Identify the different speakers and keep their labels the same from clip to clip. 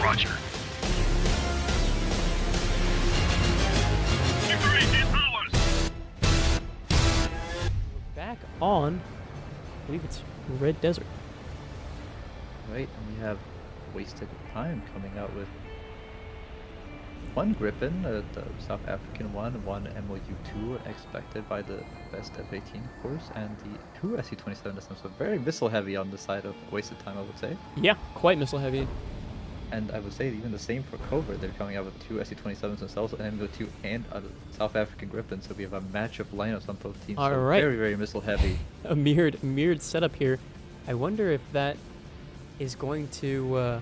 Speaker 1: Roger. Victory is ours.
Speaker 2: Back on, I believe it's Red Desert.
Speaker 3: Right, and we have Wasted Time coming out with one Gripen, the South African one MOU2 expected by the best F-18 of course, and the two SU-27 systems, so very missile heavy on the side of Wasted Time, I would say.
Speaker 2: Yeah, quite missile heavy.
Speaker 3: And I would say even the same for Covert, they're coming out with two SU-27s themselves, an MOU2 and a South African Gripen, so we have a match of lineups on both teams.
Speaker 2: All
Speaker 3: so
Speaker 2: right.
Speaker 3: Very, very missile heavy.
Speaker 2: A mirrored setup here. I wonder if that is going to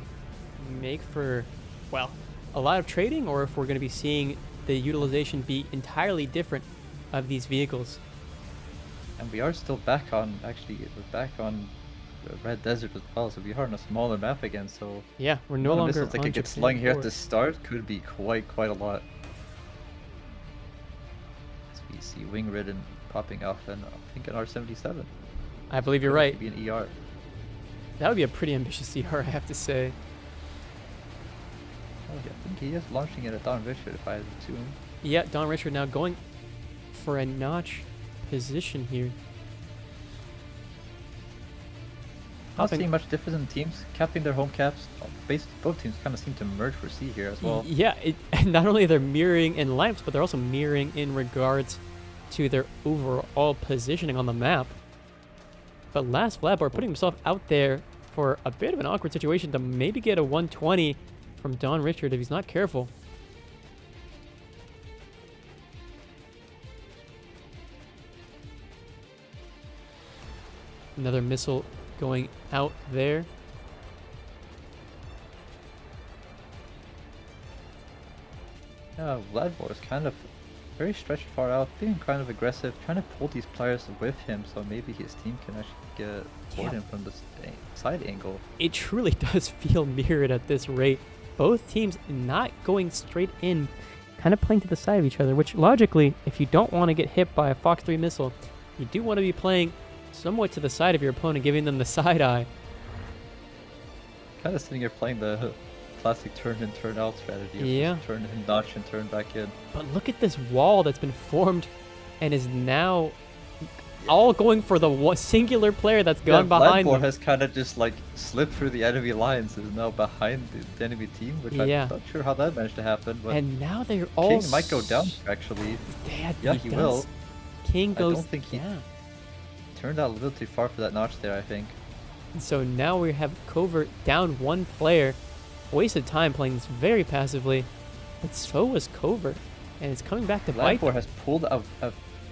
Speaker 2: make for, well, a lot of trading, or if we're going to be seeing the utilization be entirely different of these vehicles.
Speaker 3: And we are still back on, actually, we're back on Red Desert as well, so we are on a smaller map again, so...
Speaker 2: Yeah, we're no
Speaker 3: the
Speaker 2: longer
Speaker 3: missiles that
Speaker 2: on
Speaker 3: could get
Speaker 2: Japan
Speaker 3: slung here at
Speaker 2: 4.
Speaker 3: the start could be quite a lot. As we see Wing Ridden popping off, and I think an R-77.
Speaker 2: I believe you're
Speaker 3: Could
Speaker 2: right.
Speaker 3: actually be an ER.
Speaker 2: That would be a pretty ambitious ER, I have to say.
Speaker 3: Oh, yeah, I think he is launching it at Don Richard, if I assume.
Speaker 2: Yeah, Don Richard now going for a notch position here.
Speaker 3: Not
Speaker 2: Hopping-
Speaker 3: seeing much difference in teams, capping their home caps. Basically, both teams kind of seem to merge for C here as well.
Speaker 2: Yeah, and not only they're mirroring in lineups, but they're also mirroring in regards to their overall positioning on the map. But Last Flatboard putting himself out there for a bit of an awkward situation to maybe get a 120 from Don Richard if he's not careful. Another missile going out there.
Speaker 3: Yeah, Vladimir is kind of very stretched far out, being kind of aggressive, trying to pull these players with him, so maybe his team can actually get toward him from the side angle.
Speaker 2: It truly does feel mirrored at this rate. Both teams not going straight in, kind of playing to the side of each other, which logically, if you don't want to get hit by a Fox 3 missile, you do want to be playing somewhat to the side of your opponent, giving them the side eye.
Speaker 3: Kind of sitting here playing the classic turn in, turn out strategy. of
Speaker 2: Yeah.
Speaker 3: just turn in, notch, and turn back in.
Speaker 2: But look at this wall that's been formed and is now all going for the singular player that's gone behind
Speaker 3: Vladimir
Speaker 2: them.
Speaker 3: has kind of just like slipped through the enemy lines, is now behind the enemy team, which
Speaker 2: Yeah.
Speaker 3: I'm not sure how that managed to happen, but
Speaker 2: And now they're all...
Speaker 3: King might go down actually.
Speaker 2: Yeah,
Speaker 3: He will.
Speaker 2: King
Speaker 3: I
Speaker 2: goes
Speaker 3: don't think he
Speaker 2: down.
Speaker 3: turned out a little too far for that notch there, I think.
Speaker 2: And so now we have Covert down one player. Wasted Time playing this very passively. But so was Covert. And it's coming back to bite
Speaker 3: Vladimir
Speaker 2: them.
Speaker 3: has pulled a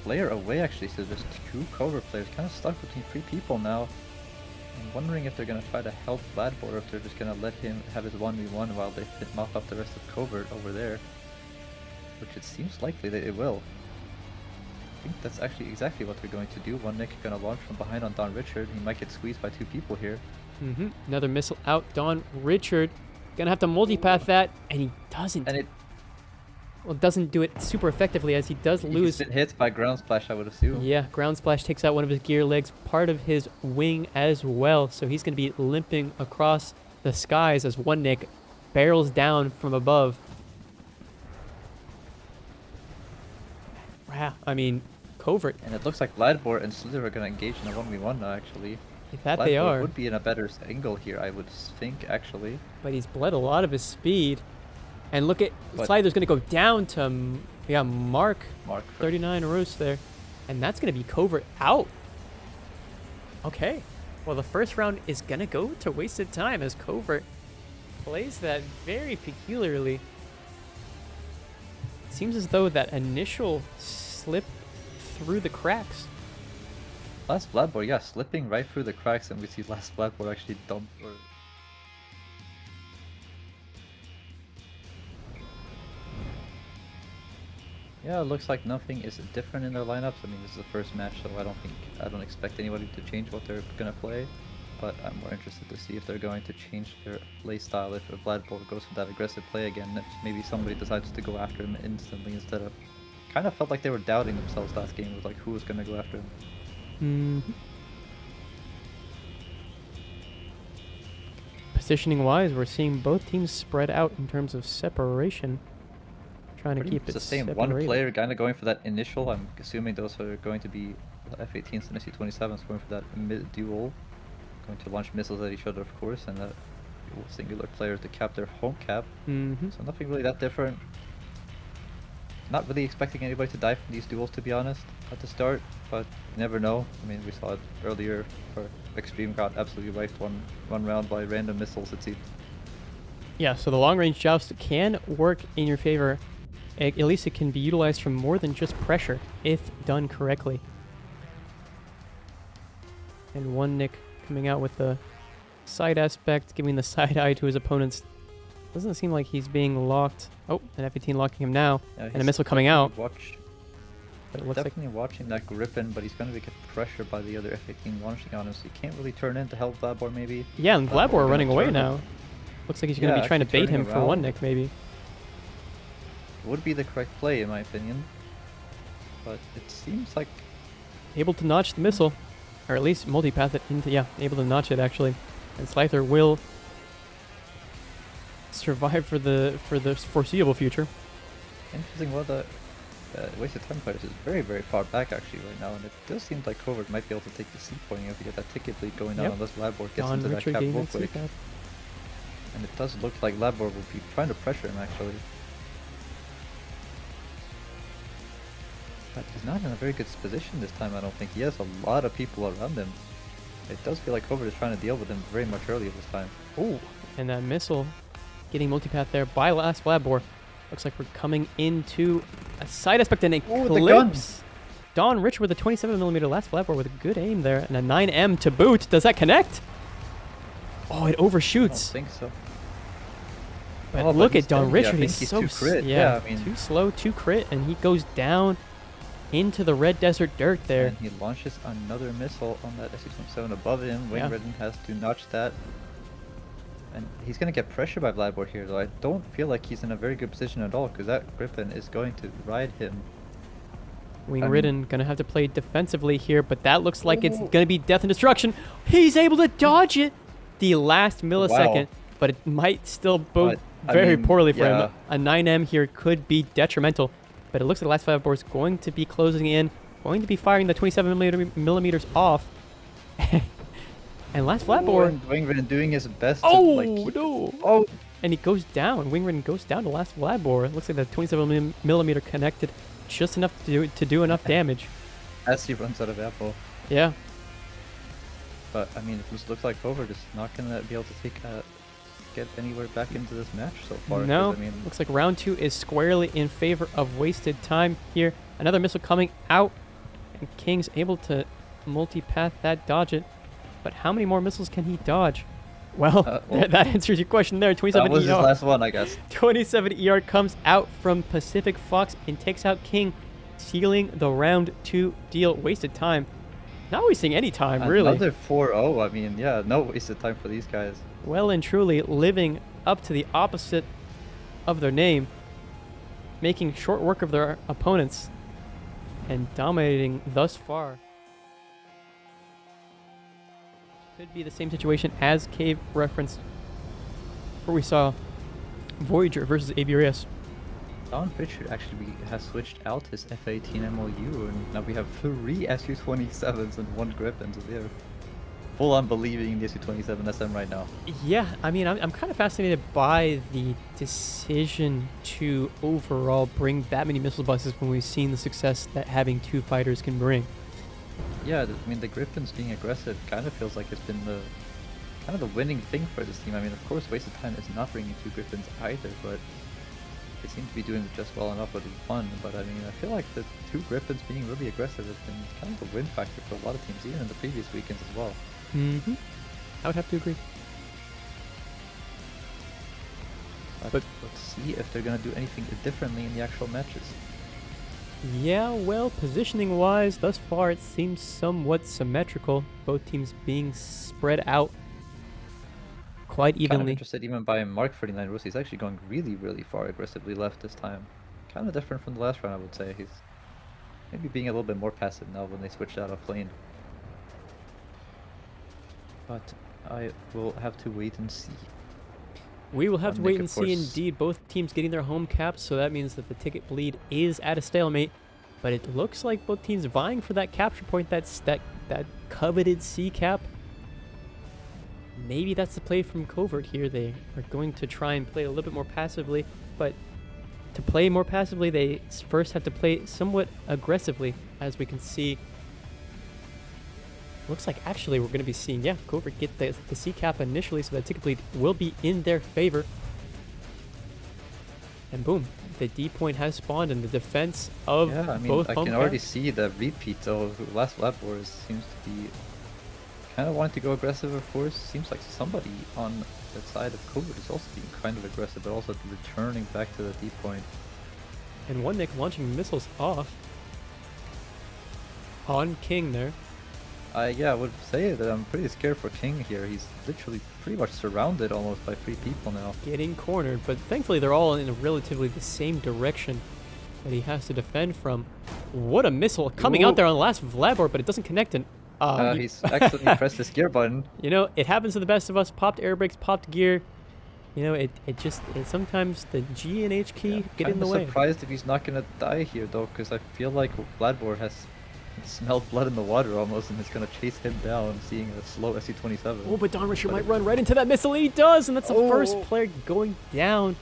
Speaker 3: player away actually, so there's two Covert players kind of stuck between three people now. I'm wondering if they're going to try to help Vladimir, or if they're just going to let him have his 1v1 while they mop up the rest of Covert over there. Which it seems likely that it will. I think that's actually exactly what they're going to do. One Nick going to launch from behind on Don Richard. He might get squeezed by two people here.
Speaker 2: Another missile out. Don Richard gonna have to multipath that, and he doesn't.
Speaker 3: And
Speaker 2: doesn't do it super effectively, as he does
Speaker 3: he's
Speaker 2: lose.
Speaker 3: been hit by ground splash, I would assume.
Speaker 2: Yeah, ground splash takes out one of his gear legs, part of his wing as well. So he's gonna be limping across the skies as one Nick barrels down from above. Wow, I mean, Covert.
Speaker 3: And it looks like Vladimir and Slither are going to engage in a 1v1 now, actually.
Speaker 2: That they
Speaker 3: Vladimir
Speaker 2: are.
Speaker 3: would be in a better angle here, I would think, actually.
Speaker 2: But he's bled a lot of his speed. And look at
Speaker 3: But-
Speaker 2: Slider's going to go down to Mark
Speaker 3: Mark.
Speaker 2: 39 roast there. And that's going to be Covert out. Okay. Well, the first round is going to go to Wasted Time as Covert plays that very peculiarly. Seems as though that initial slip through the cracks.
Speaker 3: Last Vladimir, yeah, slipping right through the cracks, and we see Last Vladimir actually dump. Yeah, it looks like nothing is different in their lineups. I mean, this is the first match, so I don't expect anybody to change what they're gonna play. But I'm more interested to see if they're going to change their play style if Vladimir goes for that aggressive play again. If maybe somebody decides to go after him instantly instead of. Kind of felt like they were doubting themselves last game with like who was gonna go after him.
Speaker 2: positioning-wise, we're seeing both teams spread out in terms of separation. Trying to
Speaker 3: Pretty
Speaker 2: keep
Speaker 3: much
Speaker 2: it
Speaker 3: the same.
Speaker 2: separated.
Speaker 3: One player kind of going for that initial. I'm assuming those are going to be F-18s and SU-27s going for that mid-duel. Going to launch missiles at each other, of course, and that singular player to cap their home cap.
Speaker 2: Mm-hmm.
Speaker 3: So nothing really that different. Not really expecting anybody to die from these duels, to be honest, at the start, but you never know. I mean, we saw it earlier where Extreme got absolutely wiped one round by random missiles, it seemed.
Speaker 2: Yeah, so the long-range joust can work in your favor. At least it can be utilized for more than just pressure, if done correctly. And one Nick coming out with the side aspect, giving the side eye to his opponents. Doesn't seem like he's being locked. Oh, an F-18 locking him now,
Speaker 3: Yeah,
Speaker 2: and a missile coming out. But it looks like
Speaker 3: Definitely watching that Griffin, but he's going to get pressured by the other F-18 launching on him, so he can't really turn in to help Vladbor maybe.
Speaker 2: yeah, and Vladbor
Speaker 3: gonna
Speaker 2: running away
Speaker 3: turn
Speaker 2: now. Looks like he's going to
Speaker 3: Yeah,
Speaker 2: be trying to
Speaker 3: actually
Speaker 2: bait him
Speaker 3: turning
Speaker 2: for one
Speaker 3: around.
Speaker 2: Nick maybe.
Speaker 3: Would be the correct play in my opinion, but it seems like
Speaker 2: Able to notch the missile, or at least multipath it into, yeah, able to notch it actually. And Slifer will survive for the foreseeable future.
Speaker 3: interesting. Well, the wasted time players is very, very far back actually right now, and it does seem like Covert might be able to take the C point if you get that ticket lead going down
Speaker 2: Yep.
Speaker 3: unless Vladbor gets
Speaker 2: Don
Speaker 3: into that
Speaker 2: Richard
Speaker 3: cap
Speaker 2: getting
Speaker 3: real
Speaker 2: that
Speaker 3: quick.
Speaker 2: CPAP.
Speaker 3: And it does look like Vladbor will be trying to pressure him actually. But he's not in a very good position this time, I don't think. He has a lot of people around him. It does feel like Covert is trying to deal with him very much earlier this time.
Speaker 2: Oh, and that missile getting multipath there by last Vladbor. Looks like we're coming into a side aspect and a
Speaker 3: Ooh, the
Speaker 2: eclipse. Don Rich with a 27mm last Vladbor with a good aim there and a 9M to boot. Does that connect? Oh, it
Speaker 3: I don't
Speaker 2: overshoots.
Speaker 3: think so.
Speaker 2: But
Speaker 3: Oh,
Speaker 2: look
Speaker 3: he's
Speaker 2: at Don
Speaker 3: dead. Yeah, I
Speaker 2: Richard.
Speaker 3: think
Speaker 2: He's
Speaker 3: he's
Speaker 2: so
Speaker 3: too crit.
Speaker 2: yeah,
Speaker 3: I mean,
Speaker 2: too slow, too crit, and he goes down into the red desert dirt there.
Speaker 3: and he launches another missile on that SU-27 above him. Wing
Speaker 2: Yeah.
Speaker 3: Redden has to notch that. And he's going to get pressure by Vladbor here, though. I don't feel like he's in a very good position at all, because that Griffin is going to ride him.
Speaker 2: Wing
Speaker 3: I
Speaker 2: Ridden gonna have to play defensively here, but that looks like it's
Speaker 3: Ooh.
Speaker 2: gonna be death and destruction. He's able to dodge it the last millisecond, but it might still bode
Speaker 3: But, I
Speaker 2: very
Speaker 3: mean,
Speaker 2: poorly for
Speaker 3: yeah.
Speaker 2: him. A 9M here could be detrimental, but it looks like the last 5 board is going to be closing in, going to be firing the 27mm off. And last Flatboard.
Speaker 3: Wing Redden doing his best to,
Speaker 2: Oh,
Speaker 3: like, keep
Speaker 2: no.
Speaker 3: it- Oh,
Speaker 2: And he goes down. Wing Ridden goes down to last Vladbor. It looks like the 27mm connected just enough to do enough damage.
Speaker 3: as he runs out of ammo.
Speaker 2: Yeah.
Speaker 3: But, I mean, it just looks like Covert is not going to be able to get anywhere back into this match so far. 'cause,
Speaker 2: No.
Speaker 3: I mean,
Speaker 2: Looks like round 2 is squarely in favor of wasted time here. Another missile coming out. And King's able to multipath that, dodge it. But how many more missiles can he dodge? Well,
Speaker 3: well,
Speaker 2: that answers your question there.
Speaker 3: that
Speaker 2: 27
Speaker 3: was his
Speaker 2: ER.
Speaker 3: last one, I guess.
Speaker 2: 27 ER comes out from Pacific Fox and takes out King, sealing the round 2 deal. Wasted time. Not wasting any time, really.
Speaker 3: Another 4-0. I mean, yeah, no wasted time for these guys.
Speaker 2: Well and truly living up to the opposite of their name, making short work of their opponents, and dominating thus far. Could be the same situation as Cave referenced, where we saw Voyager versus ABRS.
Speaker 3: Don Richard actually has switched out his F-18 MOU, and now we have 3 SU-27s and 1 Griffin, so they're full on believing in the SU-27 SM right now.
Speaker 2: Yeah, I mean, I'm kind of fascinated by the decision to overall bring that many missile buses when we've seen the success that having 2 fighters can bring.
Speaker 3: Yeah, I mean, the Griffins being aggressive kind of feels like it's been the winning thing for this team. I mean, of course, wasted time is not bringing 2 Griffins either, but they seem to be doing just well enough with the fun. But I mean, I feel like the 2 Griffins being really aggressive has been kind of a win factor for a lot of teams, even in the previous weekends as well.
Speaker 2: Mm-hmm. I would have to agree.
Speaker 3: But let's see if they're going to do anything differently in the actual matches.
Speaker 2: Yeah, well, positioning-wise, thus far it seems somewhat symmetrical. Both teams being spread out quite
Speaker 3: Kind of
Speaker 2: evenly.
Speaker 3: interested even by Mark 39 Rossi. He's actually going really, really far aggressively left this time. Kind of different from the last round, I would say. He's maybe being a little bit more passive now when they switched out of lane. But I will have to wait and see.
Speaker 2: We will have to
Speaker 3: Nick,
Speaker 2: wait
Speaker 3: of
Speaker 2: and see.
Speaker 3: course.
Speaker 2: Indeed, both teams getting their home caps, so that means that the ticket bleed is at a stalemate. But it looks like both teams vying for that capture point. That coveted C cap. Maybe that's the play from Covert here. They are going to try and play a little bit more passively, but to play more passively, they first have to play somewhat aggressively, as we can see. Looks like actually we're going to be seeing, yeah, Covert get the C cap initially, so that ticket bleed will be in their favor. And boom, the D point has spawned, and the defense of
Speaker 3: Yeah, I mean,
Speaker 2: both
Speaker 3: I
Speaker 2: home
Speaker 3: can already
Speaker 2: caps.
Speaker 3: see the repeat though. Last lap wars seems to be kind of wanting to go aggressive, of course. Seems like somebody on the side of Covert is also being kind of aggressive, but also returning back to the D point.
Speaker 2: And one Nick launching missiles off on King there.
Speaker 3: Yeah, I would say that I'm pretty scared for King here. He's literally pretty much surrounded almost by 3 people now.
Speaker 2: Getting cornered, but thankfully they're all in a relatively the same direction that he has to defend from. What a missile coming out
Speaker 3: Ooh.
Speaker 2: there on the last Vladimir, but it doesn't connect. And
Speaker 3: He's actually pressed this gear button.
Speaker 2: you know, it happens to the best of us. Popped air brakes, popped gear. You know, it sometimes the G and H key get in the way.
Speaker 3: I'm surprised if he's not gonna die here though, because I feel like Vladimir has smelled blood in the water almost, and is gonna chase him down, seeing a slow SC-27.
Speaker 2: Oh, but Don Richard
Speaker 3: But
Speaker 2: might
Speaker 3: it-
Speaker 2: run right into that missile, and he does, and that's the first
Speaker 3: Oh.
Speaker 2: player going down.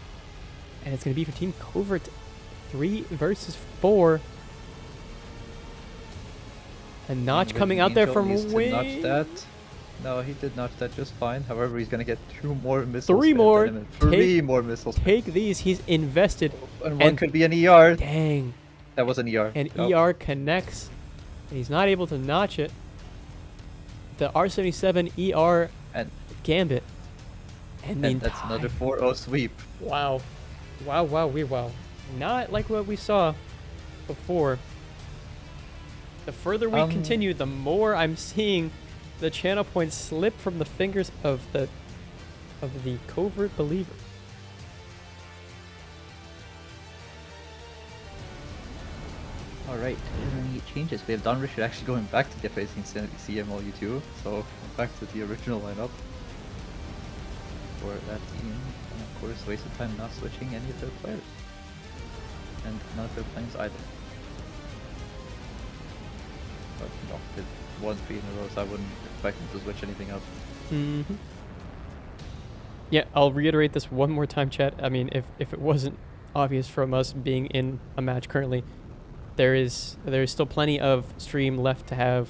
Speaker 2: And it's going to be for Team Covert, 3 versus 4. And Notch coming out there from
Speaker 3: Angel needs to
Speaker 2: wing.
Speaker 3: notch that. No, he did notch that just fine. However, he's gonna get 2 more missiles.
Speaker 2: 3
Speaker 3: and
Speaker 2: more.
Speaker 3: then 3 more missiles.
Speaker 2: Take these. He's invested.
Speaker 3: And one could be an ER.
Speaker 2: Dang.
Speaker 3: That was an ER.
Speaker 2: And
Speaker 3: Oh.
Speaker 2: ER connects. And he's not able to notch it. The R77 ER
Speaker 3: And,
Speaker 2: gambit. And
Speaker 3: that's another 4-0 sweep.
Speaker 2: Wow. Wow, wow, wow. Not like what we saw before. The further we continue, the more I'm seeing the channel points slip from the fingers of the Covert believer.
Speaker 3: Alright, any changes? We have Don Richard actually going back to facing CMLU2, so back to the original lineup for that team. And of course, wasted time not switching any of their players. And none of their planes either. But no, did 1-3 in a row, so I wouldn't expect them to switch anything up.
Speaker 2: Mm-hmm. Yeah, I'll reiterate this one more time, chat. I mean, if it wasn't obvious from us being in a match currently, there is still plenty of stream left to have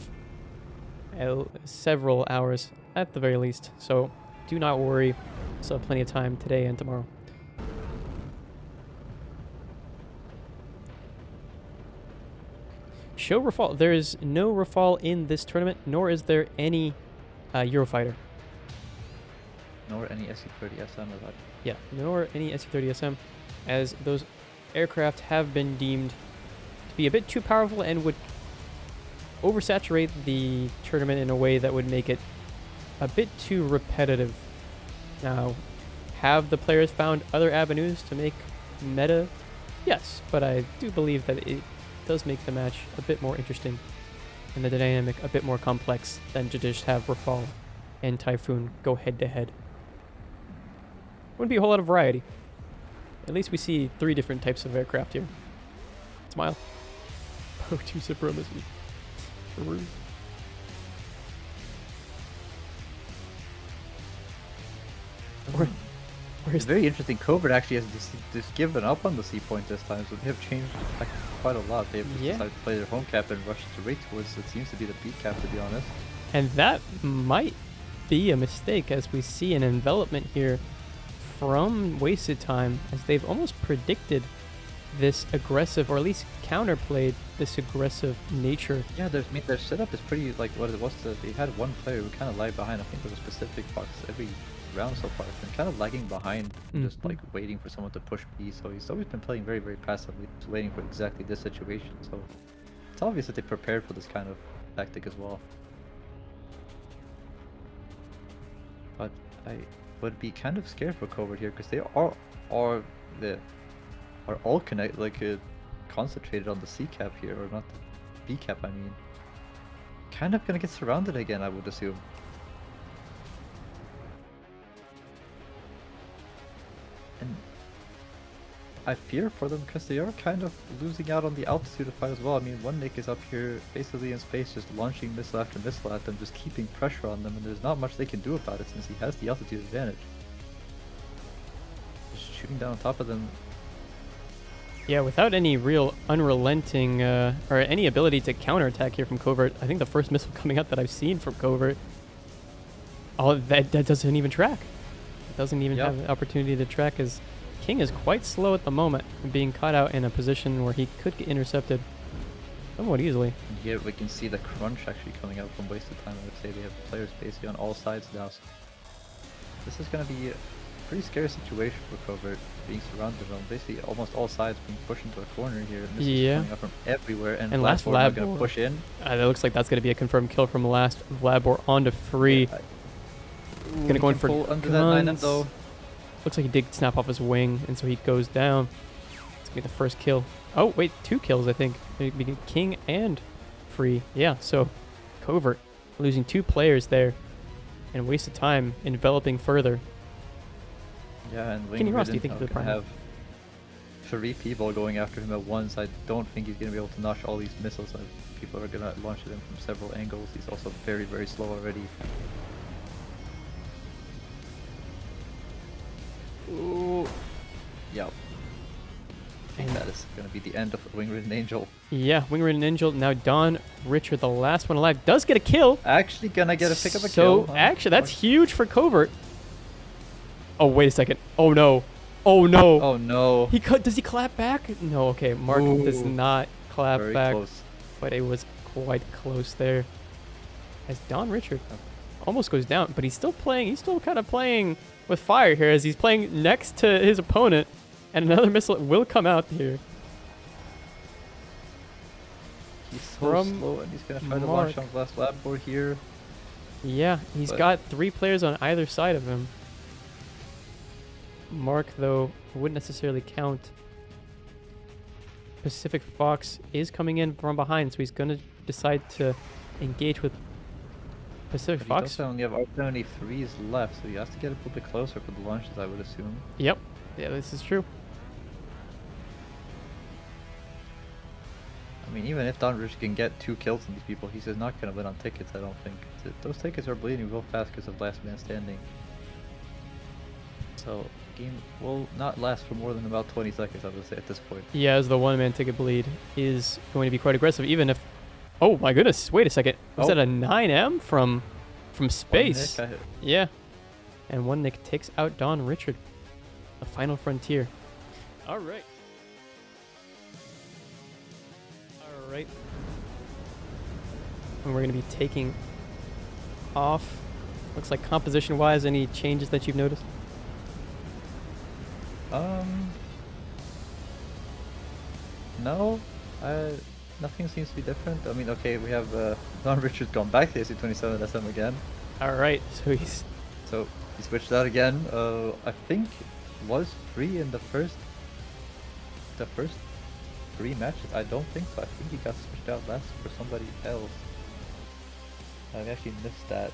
Speaker 2: several hours at the very least. So do not worry. Still have plenty of time today and tomorrow. Show Rafal. There is no Rafal in this tournament, nor is there any Eurofighter.
Speaker 3: Nor any SC-30 SM or that.
Speaker 2: Yeah, nor any SC-30 SM, as those aircraft have been deemed to be a bit too powerful and would oversaturate the tournament in a way that would make it a bit too repetitive. Now, have the players found other avenues to make meta? Yes, but I do believe that it does make the match a bit more interesting and the dynamic a bit more complex than to just have Rafal and Typhoon go head to head. Wouldn't be a whole lot of variety. At least we see 3 different types of aircraft here. Smile. Pro-2 supremacy. True.
Speaker 3: It's very interesting. Covert actually has just given up on the C point this time, so they have changed like, quite a lot. They have just
Speaker 2: Yeah.
Speaker 3: decided to play their home cap and rush straight towards it seems to be the B cap, to be honest.
Speaker 2: And that might be a mistake, as we see an envelopment here from Wasted Time, as they've almost predicted this aggressive, or at least counterplayed this aggressive nature.
Speaker 3: Yeah, their setup is pretty like what it was. They had one player who kind of lagged behind. I think there was specific box every round so far. Been kind of lagging behind, and just like waiting for someone to push B. So he's always been playing very, very passively, just waiting for exactly this situation. So it's obvious that they prepared for this kind of tactic as well. But I would be kind of scared for Covert here, because they are all concentrated on the C cap here, or not the B cap. I mean, kind of gonna get surrounded again, I would assume. I fear for them because they are kind of losing out on the altitude of fight as well. I mean, one Nick is up here basically in space, just launching missile after missile at them, just keeping pressure on them, and there's not much they can do about it since he has the altitude advantage. Just shooting down on top of them.
Speaker 2: Yeah, without any real unrelenting or any ability to counterattack here from Covert, I think the first missile coming out that I've seen from Covert, that doesn't even track. It doesn't even have an opportunity to track, as King is quite slow at the moment, being caught out in a position where he could get intercepted somewhat easily.
Speaker 3: Here we can see the crunch actually coming out from Wasted Time. I would say they have players basically on all sides now. So this is going to be a pretty scary situation for Covert, being surrounded on basically almost all sides, being pushed into a corner here. And this is coming up from everywhere, and
Speaker 2: last
Speaker 3: Vladbor going to push in.
Speaker 2: That looks like that's going to be a confirmed kill from last Vladbor onto free. Going to go in for
Speaker 3: under that 9M though.
Speaker 2: Looks like he did snap off his wing, and so he goes down. It's going to be the first kill. Oh, wait, 2 kills, I think. Maybe King and Free. Yeah, so Covert losing 2 players there and wasted time enveloping further.
Speaker 3: Yeah, and
Speaker 2: Kenny Ross, do you think
Speaker 3: he'll have 3 people going after him at once. I don't think he's going to be able to notch all these missiles. People are going to launch at him from several angles. He's also very, very slow already. Ooh. Yep. I think that is going to be the end of Wing-Ridden Angel.
Speaker 2: Yeah, Wing-Ridden Angel. Now Don Richard, the last one alive, does get a kill.
Speaker 3: Actually going to pick up a kill.
Speaker 2: So, actually, that's huge for Covert. Oh, wait a second. Oh, no. Oh, no.
Speaker 3: Oh, no.
Speaker 2: Does he clap back? No, okay. Mark does not clap
Speaker 3: very
Speaker 2: back.
Speaker 3: Close.
Speaker 2: But it was quite close there. As Don Richard almost goes down, but he's still playing. He's still kind of playing with fire here as he's playing next to his opponent, and another missile will come out here.
Speaker 3: He's so slow, and he's going to try to launch on last Vladbor here.
Speaker 2: Yeah, he's got 3 players on either side of him. Mark, though, wouldn't necessarily count. Pacific Fox is coming in from behind, so he's going to decide to engage with Pacific Fox.
Speaker 3: He only have R73s left, so he has to get a little bit closer for the launches, I would assume.
Speaker 2: Yep. Yeah, this is true.
Speaker 3: I mean, even if Don Rich can get 2 kills on these people, he's just not going to win on tickets, I don't think. Those tickets are bleeding real fast because of last man standing. So, game will not last for more than about 20 seconds, I would say, at this point.
Speaker 2: Yeah, as the one-man ticket bleed is going to be quite aggressive, even if... Oh, my goodness. Wait a second. Was that a 9M from space?
Speaker 3: One Nick,
Speaker 2: yeah. And one Nick takes out Don Richard. The final frontier. All right. All right. And we're going to be taking off. Looks like composition-wise, any changes that you've noticed?
Speaker 3: No. Nothing seems to be different. I mean, okay, we have Don Richard gone back to AC-27 SM again.
Speaker 2: All right, so
Speaker 3: he switched out again. I think was free in the first 3 matches. I don't think so. I think he got switched out last for somebody else. I actually missed that.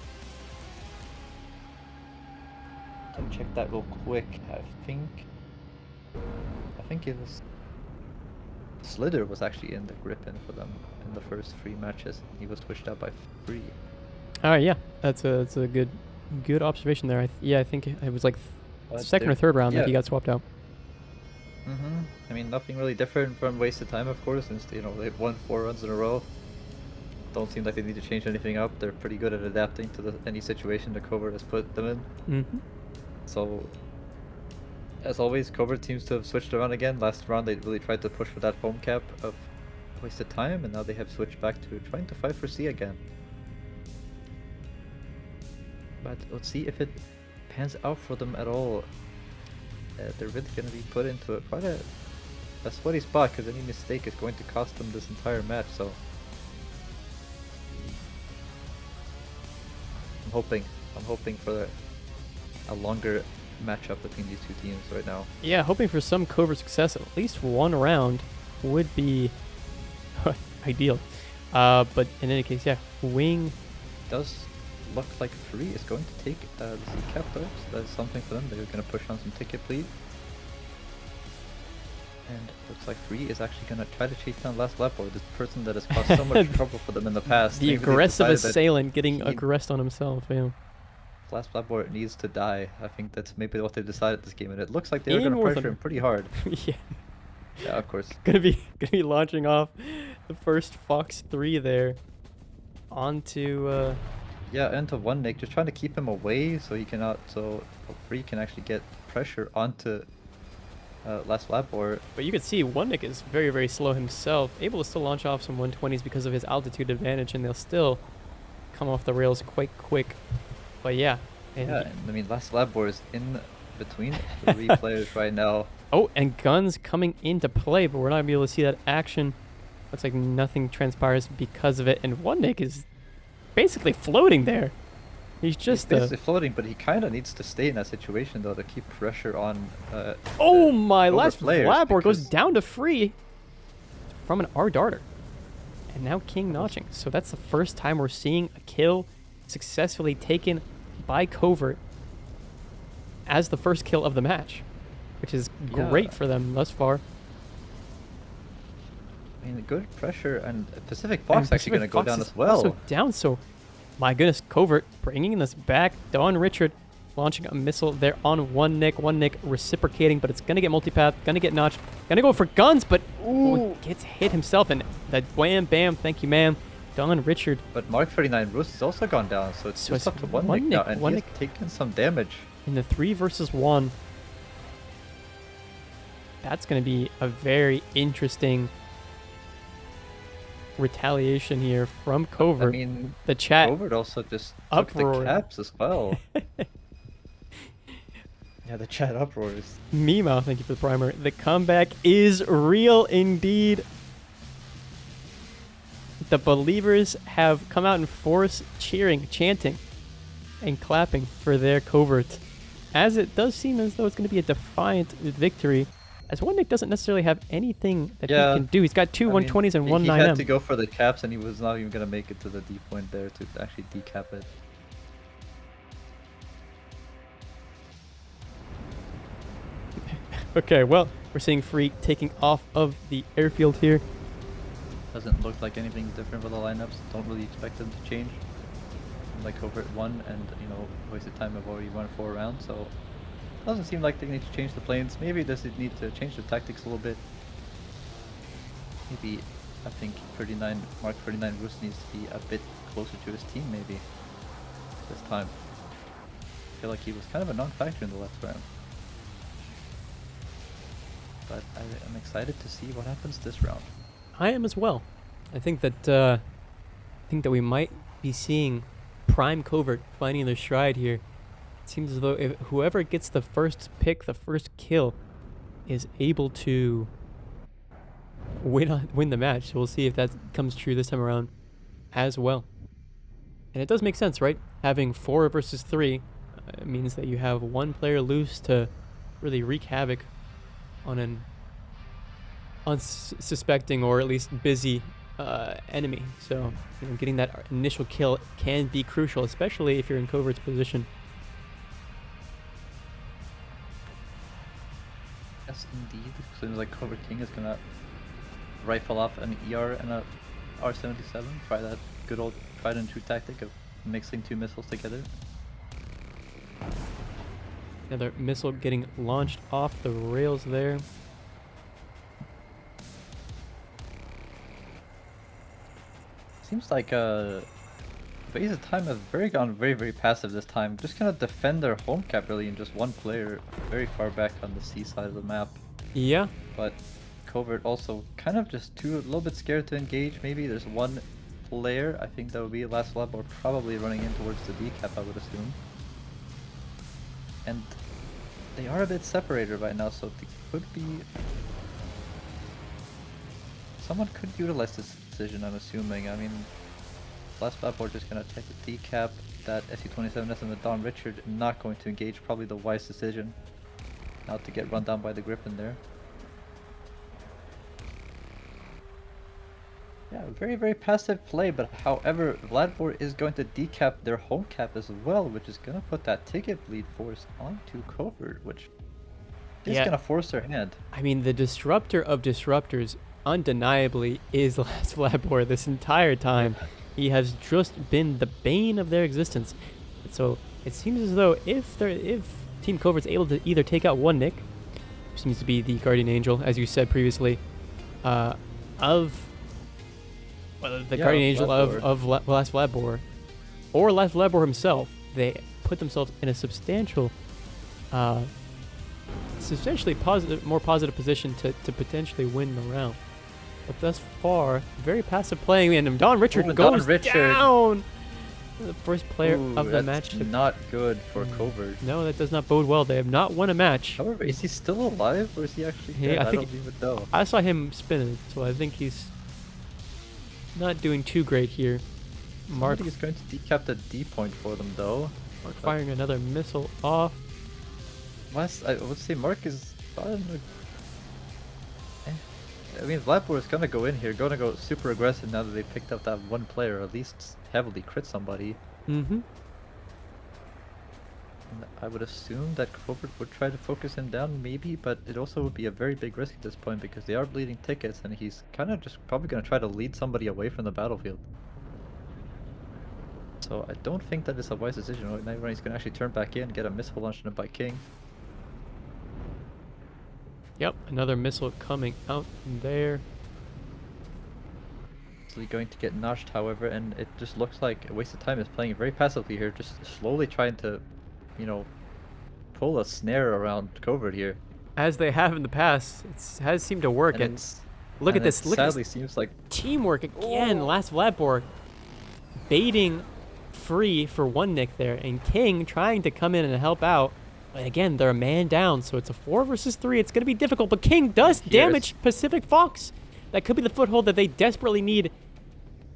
Speaker 3: Can check that real quick. I think it was Slither was actually in the Griffin for them in the first 3 matches. He was switched out by Free.
Speaker 2: All right, yeah, that's a good observation there. I think it was like second or third round that he got swapped out.
Speaker 3: I mean, nothing really different from Wasted Time, of course, since they've won 4 runs in a row. Don't seem like they need to change anything up. They're pretty good at adapting to any situation the Covert has put them in. So, as always, Covert seems to have switched around again. Last round they really tried to push for that home cap of Wasted Time, and now they have switched back to trying to fight for C again. But let's see if it pans out for them at all. They're really going to be put into quite a sweaty spot, because any mistake is going to cost them this entire match. So I'm hoping for a longer matchup between these 2 teams right now.
Speaker 2: Yeah, hoping for some Covert success. At least 1 round would be ideal. But in any case, yeah, Wing
Speaker 3: does look like Free is going to take the C cap though, so that's something for them. They're going to push on some ticket bleed. And looks like Free is actually going to try to chase down last lap board, this person that has caused so much trouble for them in the past.
Speaker 2: The
Speaker 3: Maybe they
Speaker 2: aggressive
Speaker 3: decided that
Speaker 2: assailant getting
Speaker 3: he-
Speaker 2: aggressed on himself. Yeah.
Speaker 3: last lap board needs to die. I think that's maybe what they decided this game, and it looks like they're
Speaker 2: In
Speaker 3: going to
Speaker 2: War
Speaker 3: pressure
Speaker 2: Thunder.
Speaker 3: him pretty hard.
Speaker 2: Yeah.
Speaker 3: Yeah, of course.
Speaker 2: Gonna be launching off the first Fox 3 there onto
Speaker 3: Yeah, into one Nick, just trying to keep him away so he cannot, so Free can actually get pressure onto last lap board.
Speaker 2: but you can see one Nick is very, very slow himself, able to still launch off some 120s because of his altitude advantage, and they'll still come off the rails quite quick. But yeah. And
Speaker 3: Yeah, and I mean, last lap board is in between 3 players right now.
Speaker 2: oh, and guns coming into play, but we're not gonna be able to see that action. Looks like nothing transpires because of it, and one Nick is basically floating there. He's just
Speaker 3: He's basically floating, but he kind of needs to stay in that situation though to keep pressure on.
Speaker 2: oh my!
Speaker 3: over
Speaker 2: Last
Speaker 3: players,
Speaker 2: Flabber goes
Speaker 3: because-
Speaker 2: down to Free from an R darter, and now King notching. So that's the first time we're seeing a kill successfully taken by Covert as the first kill of the match, which is great
Speaker 3: Yeah.
Speaker 2: for them thus far.
Speaker 3: I mean, good pressure, and Pacific
Speaker 2: And
Speaker 3: Fox actually going to
Speaker 2: Pacific
Speaker 3: go
Speaker 2: Fox
Speaker 3: down
Speaker 2: is
Speaker 3: as well.
Speaker 2: Also down, so my goodness, Covert bringing this back. Don Richard launching a missile there on one Nick reciprocating, but it's gonna get multipath, gonna get notched, gonna go for guns, but ooh, gets hit himself, and that wham bam, thank you ma'am. Don Richard.
Speaker 3: But Mark 39 Roost has also gone down, so it's
Speaker 2: So
Speaker 3: just
Speaker 2: it's
Speaker 3: up to one
Speaker 2: one
Speaker 3: Nick now,
Speaker 2: Nick,
Speaker 3: and
Speaker 2: one
Speaker 3: he's
Speaker 2: Nick.
Speaker 3: taken some damage.
Speaker 2: In the 3 versus 1, that's going to be a very interesting retaliation here from Covert.
Speaker 3: I mean,
Speaker 2: the chat
Speaker 3: Covert also just took the
Speaker 2: uproar.
Speaker 3: caps as well. Yeah, the chat uproars.
Speaker 2: Mimo, thank you for the primer. The comeback is real indeed. The believers have come out in force, cheering, chanting, and clapping for their Covert, as it does seem as though it's going to be a defiant victory, as one Nick doesn't necessarily have anything that
Speaker 3: Yeah,
Speaker 2: he can do. He's got two
Speaker 3: I mean,
Speaker 2: 120s and
Speaker 3: he-
Speaker 2: one
Speaker 3: He
Speaker 2: 9M.
Speaker 3: had to go for the caps, and he was not even going to make it to the D point there to actually decap it.
Speaker 2: Okay, well, we're seeing Free taking off of the airfield here.
Speaker 3: Doesn't look like anything different with the lineups. Don't really expect them to change. Like Covert 1 and, you know, wasted time have already run 4 rounds, so doesn't seem like they need to change the planes. Maybe they need to change the tactics a little bit. Maybe, I think Mark 39 Rus needs to be a bit closer to his team maybe this time. I feel like he was kind of a non-factor in the last round. But I am excited to see what happens this round.
Speaker 2: I am as well. I think that we might be seeing prime Covert finding their stride here. It seems as though if whoever gets the first pick, the first kill, is able to win the match. So we'll see if that comes true this time around as well. And it does make sense, right? Having 4 versus 3 means that you have one player loose to really wreak havoc on an unsuspecting or at least busy enemy. So you know, getting that initial kill can be crucial, especially if you're in Covert's position.
Speaker 3: Yes, indeed. Seems like Covert King is gonna rifle off an ER and a R77. Try that good old tried and true tactic of mixing 2 missiles together.
Speaker 2: Another missile getting launched off the rails there.
Speaker 3: Seems like Wasted Time has gone very passive this time. Just gonna defend their home cap really in just one player very far back on the C side of the map.
Speaker 2: Yeah.
Speaker 3: But Covert also kind of just a little bit scared to engage. Maybe there's one player, I think that would be last lap, or probably running in towards the D cap, I would assume. And they are a bit separated right now, so they could be... Someone could utilize this decision, I'm assuming. I mean, last lap we're just gonna check the D cap, that SU-27S and the Don Richard not going to engage, probably the wise decision. Not to get run down by the Griffin there. Yeah, very passive play, but however, Vladimir is going to decap their home cap as well, which is going to put that ticket bleed force onto Covert, which He's
Speaker 2: Yeah.
Speaker 3: gonna force their hand.
Speaker 2: I mean, the disruptor of disruptors undeniably is Last Flatboard this entire time. He has just been the bane of their existence. So it seems as though if Team Covert's able to either take out one Nick, who seems to be the Guardian Angel, as you said previously, the Guardian Angel of Last Flatboard, or Last Flatboard himself, they put themselves in a substantially more positive position to potentially win the round. But thus far, very passive playing, and Don Richard goes down. The first player of the match.
Speaker 3: That's not good for Covert.
Speaker 2: No, that does not bode well. They have not won a match.
Speaker 3: However, is he still alive, or is he actually dead?
Speaker 2: Yeah, I
Speaker 3: don't even know.
Speaker 2: I saw him spinning, so I think he's not doing too great here. Mark
Speaker 3: is going to decap the D point for them, though.
Speaker 2: Mark firing another missile off.
Speaker 3: I would say Mark is. I mean, Flatboard is gonna go in here, gonna go super aggressive now that they picked up that one player, at least heavily crit somebody.
Speaker 2: Mm-hmm.
Speaker 3: And I would assume that Covert would try to focus him down, maybe, but it also would be a very big risk at this point because they are bleeding tickets, and he's kind of just probably gonna try to lead somebody away from the battlefield. So I don't think that is a wise decision. Right now, he's gonna actually turn back in, get a missile launched on him by King.
Speaker 2: Yep, another missile coming out from there.
Speaker 3: Easily going to get notched, however, and it just looks like a waste of time. Is playing very passively here, just slowly trying to, you know, pull a snare around Covert here.
Speaker 2: As they have in the past, it has seemed to work. And look at this. Look at
Speaker 3: sadly
Speaker 2: this
Speaker 3: seems like
Speaker 2: teamwork again. Last Flatboard baiting free for one Nick there, and King trying to come in and help out. But again, they're a man down, so it's a 4 versus 3. It's going to be difficult, but King does damage Pacific Fox. That could be the foothold that they desperately need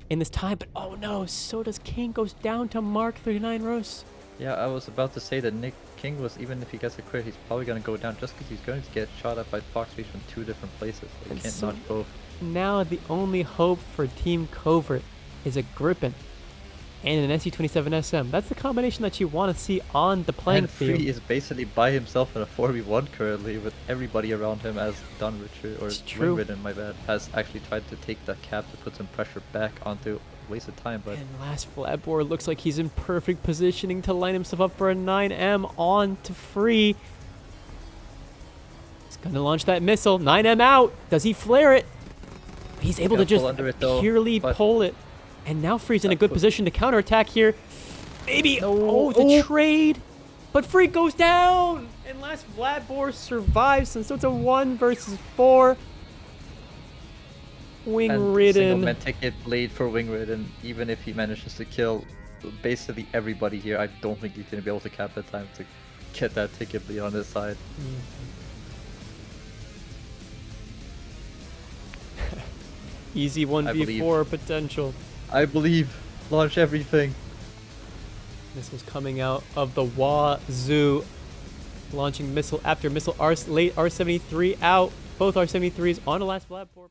Speaker 2: in this time. But oh no, so does King. Goes down to Mark 39 Rose.
Speaker 3: Yeah, I was about to say that King was, even if he gets a crit, he's probably going to go down just because he's going to get shot at by Foxface from 2 different places. They can't notch both.
Speaker 2: Now the only hope for Team Covert is a Griffin and an SC-27 SM. That's the combination that you want to see on the playing field.
Speaker 3: Free is basically by himself in a 4v1 currently, with everybody around him, as Don Richard, or Wingridden, my bad, has actually tried to take the cap to put some pressure back onto wasted time. But
Speaker 2: and Last Flatboard looks like he's in perfect positioning to line himself up for a 9M on to free. He's going to launch that missile. 9M out. Does he flare it? He's able to just purely pull it. And now Free's in a good position to counterattack here. Maybe. No. Oh, the trade. But Free goes down. And Last Flatboard survives. And so it's a 1 versus 4. Wingridden.
Speaker 3: Single-man ticket blade for Wingridden. Even if he manages to kill basically everybody here, I don't think he's going to be able to cap that time to get that ticket bleed on his side.
Speaker 2: Easy 1v4 potential.
Speaker 3: I believe. Launch everything.
Speaker 2: This was coming out of the wazoo. Launching missile after missile. Late R73 out. Both R73s on a Last Flatboard.